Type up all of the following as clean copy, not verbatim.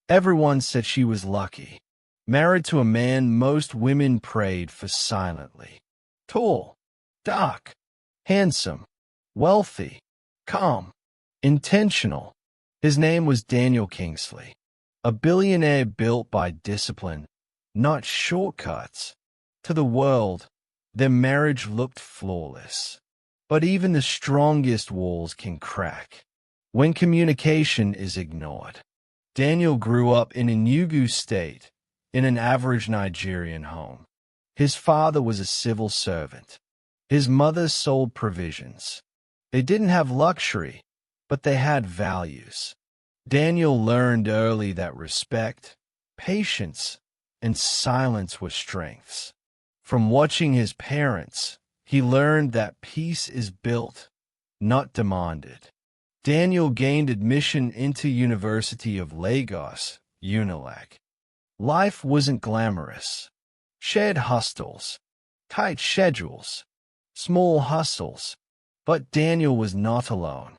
Everyone said she was lucky, married to a man most women prayed for silently. Tall, dark, handsome, wealthy, calm, intentional. His name was Daniel Kingsley, a billionaire built by discipline, not shortcuts. To the world, their marriage looked flawless. But even the strongest walls can crack when communication is ignored. Daniel grew up in Enugu State, in an average Nigerian home. His father was a civil servant. His mother sold provisions. They didn't have luxury, but they had values. Daniel learned early that respect, patience, and silence were strengths. From watching his parents, he learned that peace is built, not demanded. Daniel gained admission into University of Lagos, UNILAG. Life wasn't glamorous. Shared hostels, tight schedules, small hustles. But Daniel was not alone.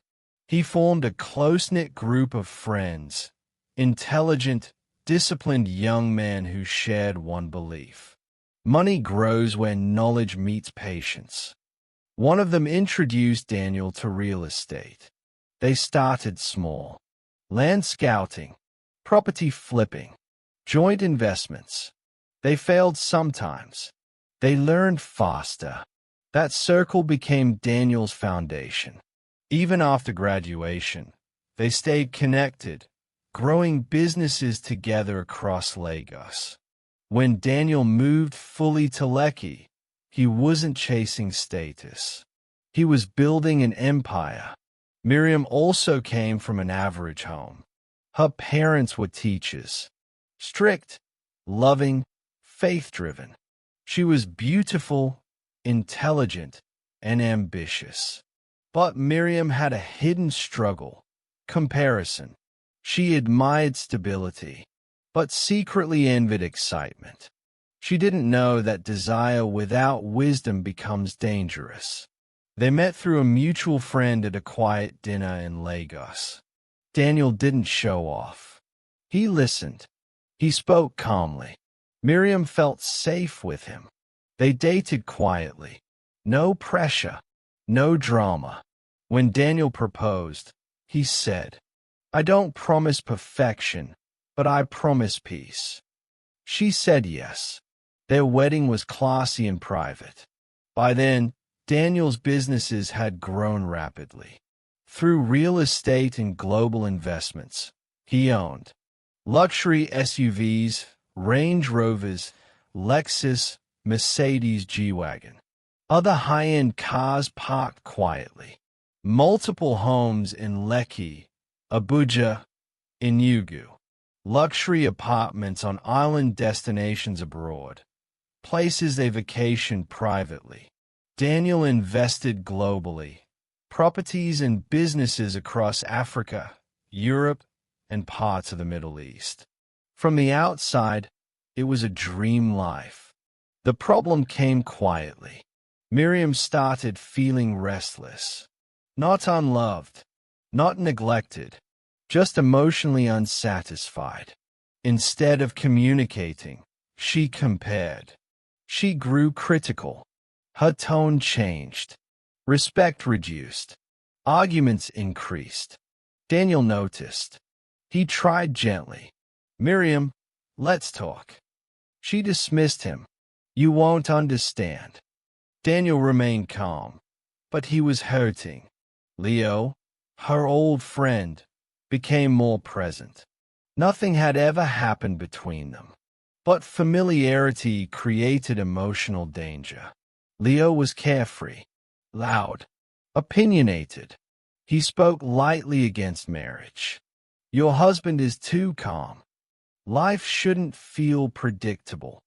He formed a close-knit group of friends, intelligent, disciplined young men who shared one belief. Money grows where knowledge meets patience. One of them introduced Daniel to real estate. They started small. Land scouting, property flipping, joint investments. They failed sometimes. They learned faster. That circle became Daniel's foundation. Even after graduation, they stayed connected, growing businesses together across Lagos. When Daniel moved fully to Lekki, he wasn't chasing status. He was building an empire. Miriam also came from an average home. Her parents were teachers. Strict, loving, faith-driven. She was beautiful, intelligent, and ambitious. But Miriam had a hidden struggle: comparison. She admired stability, but secretly envied excitement. She didn't know that desire without wisdom becomes dangerous. They met through a mutual friend at a quiet dinner in Lagos. Daniel didn't show off. He listened. He spoke calmly. Miriam felt safe with him. They dated quietly. No pressure, no drama. When Daniel proposed, he said, "I don't promise perfection, but I promise peace." She said yes. Their wedding was classy and private. By then, Daniel's businesses had grown rapidly. Through real estate and global investments, he owned luxury SUVs, Range Rovers, Lexus, Mercedes G-Wagon. Other high-end cars parked quietly. Multiple homes in Lekki, Abuja, Enugu. Luxury apartments on island destinations abroad. Places they vacationed privately. Daniel invested globally. Properties and businesses across Africa, Europe, and parts of the Middle East. From the outside, it was a dream life. The problem came quietly. Miriam started feeling restless. Not unloved, not neglected, just emotionally unsatisfied. Instead of communicating, she compared. She grew critical. Her tone changed. Respect reduced. Arguments increased. Daniel noticed. He tried gently. "Miriam, let's talk." She dismissed him. "You won't understand." Daniel remained calm, but he was hurting. Leo, her old friend, became more present. Nothing had ever happened between them, but familiarity created emotional danger. Leo was carefree, loud, opinionated. He spoke lightly against marriage. "Your husband is too calm. Life shouldn't feel predictable."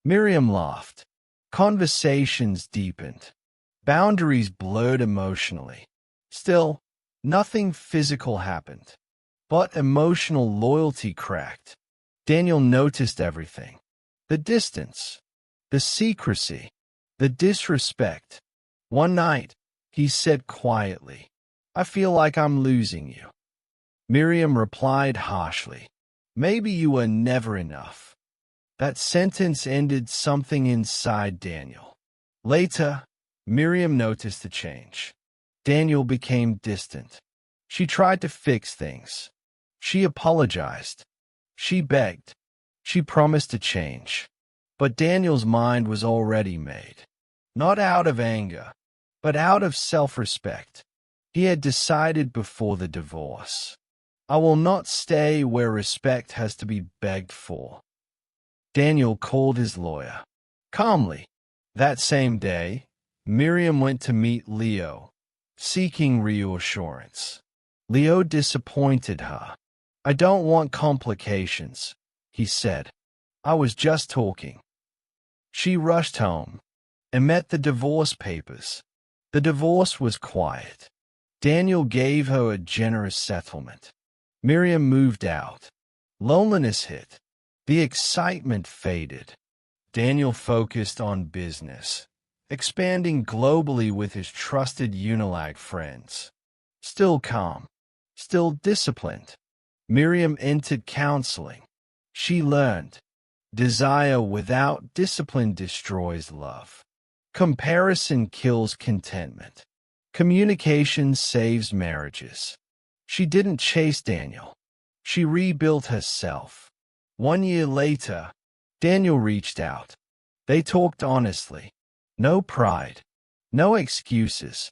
Miriam laughed. Conversations deepened. Boundaries blurred emotionally. Still, nothing physical happened. But emotional loyalty cracked. Daniel noticed everything. The distance, the secrecy, the disrespect. One night, he said quietly, "I feel like I'm losing you." Miriam replied harshly, Maybe you were never enough. That sentence ended something inside Daniel. Later, Miriam noticed a change. Daniel became distant. She tried to fix things. She apologized. She begged. She promised to change. But Daniel's mind was already made. Not out of anger, but out of self-respect. He had decided before the divorce. I will not stay where respect has to be begged for. Daniel called his lawyer. Calmly. That same day, Miriam went to meet Leo, seeking reassurance. Leo disappointed her. I don't want complications, he said. I was just talking. She rushed home and met the divorce papers. The divorce was quiet. Daniel gave her a generous settlement. Miriam moved out. Loneliness hit. The excitement faded. Daniel focused on business, expanding globally with his trusted Unilag friends. Still calm, still disciplined, Miriam entered counseling. She learned, desire without discipline destroys love. Comparison kills contentment. Communication saves marriages. She didn't chase Daniel. She rebuilt herself. 1 year later, Daniel reached out. They talked honestly. No pride. No excuses.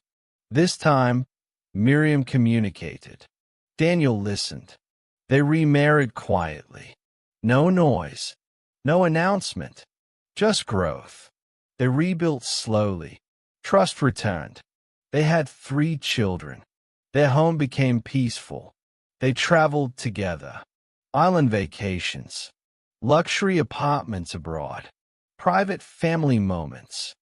This time, Miriam communicated. Daniel listened. They remarried quietly. No noise. No announcement. Just growth. They rebuilt slowly. Trust returned. They had 3 children. Their home became peaceful. They traveled together. Island vacations. Luxury apartments abroad. Private family moments.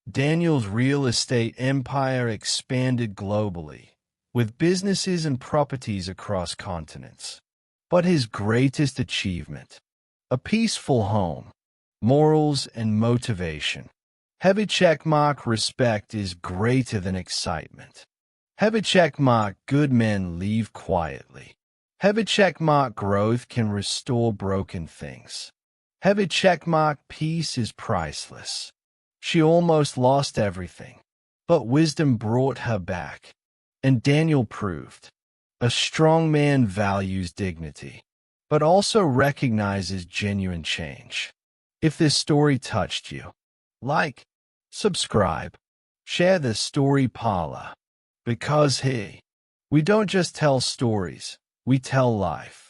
Daniel's real estate empire expanded globally, with businesses and properties across continents. But his greatest achievement, a peaceful home, morals and motivation. Heavy checkmark respect is greater than excitement. Heavy checkmark good men leave quietly. Heavy checkmark growth can restore broken things. Heavy checkmark peace is priceless. She almost lost everything, but wisdom brought her back. And Daniel proved, a strong man values dignity, but also recognizes genuine change. If this story touched you, like, subscribe, share this story Parlor. Because we don't just tell stories, we tell life.